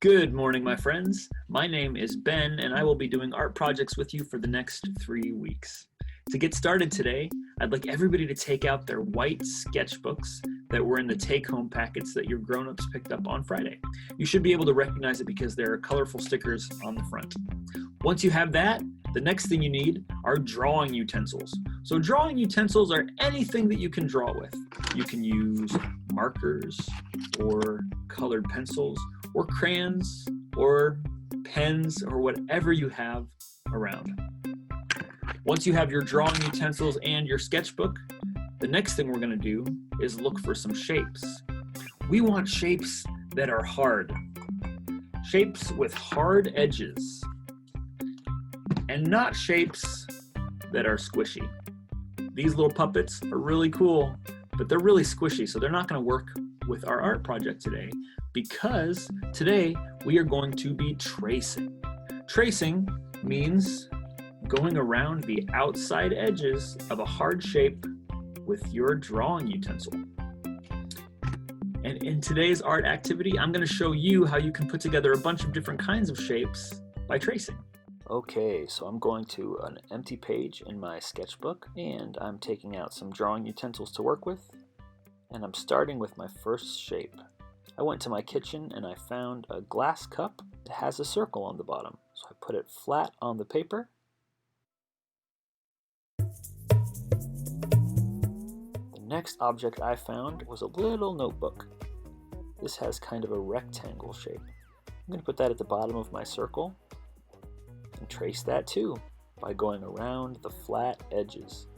Good morning, my friends. My name is Ben, and I will be doing art projects with you for the next 3 weeks. To get started today, I'd like everybody to take out their white sketchbooks that were in the take-home packets that your grown-ups picked up on Friday. You should be able to recognize it because there are colorful stickers on the front. Once you have that, the next thing you need are drawing utensils. So drawing utensils are anything that you can draw with. You can use markers or colored pencils or crayons or pens or whatever you have around. Once you have your drawing utensils and your sketchbook, the next thing we're going to do is look for some shapes. We want shapes that are hard. Shapes with hard edges. And not shapes that are squishy. These little puppets are really cool, but they're really squishy, so they're not going to work with our art project today, because today we are going to be tracing. Tracing means going around the outside edges of a hard shape with your drawing utensil. And in today's art activity, I'm going to show you how you can put together a bunch of different kinds of shapes by tracing. Okay, so I'm going to an empty page in my sketchbook, and I'm taking out some drawing utensils to work with, and I'm starting with my first shape. I went to my kitchen and I found a glass cup that has a circle on the bottom, so I put it flat on the paper. The next object I found was a little notebook. This has kind of a rectangle shape. I'm going to put that at the bottom of my circle and trace that too by going around the flat edges.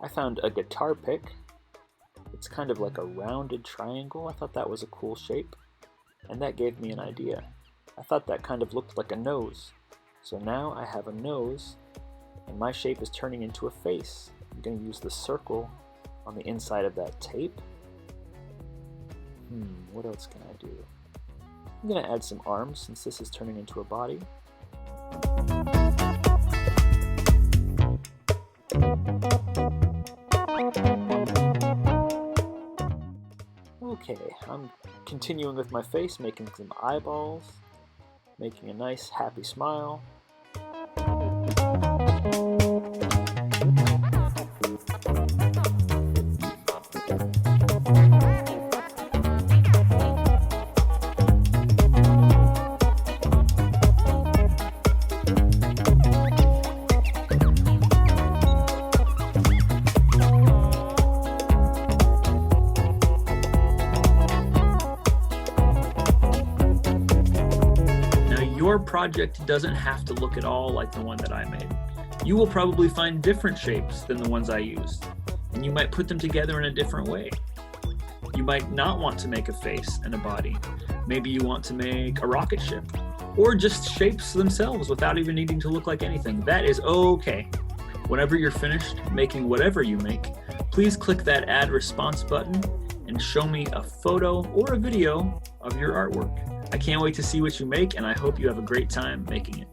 I found a guitar pick. It's kind of like a rounded triangle. I thought that was a cool shape, and that gave me an idea. I thought that kind of looked like a nose. So now I have a nose, and my shape is turning into a face. I'm going to use the circle on the inside of that tape. What else can I do? I'm going to add some arms since this is turning into a body. Okay, I'm continuing with my face, making some eyeballs, making a nice happy smile. Your project doesn't have to look at all like the one that I made. You will probably find different shapes than the ones I used, and you might put them together in a different way. You might not want to make a face and a body. Maybe you want to make a rocket ship, or just shapes themselves without even needing to look like anything. That is okay. Whenever you're finished making whatever you make, please click that Add Response button and show me a photo or a video of your artwork. I can't wait to see what you make, and I hope you have a great time making it.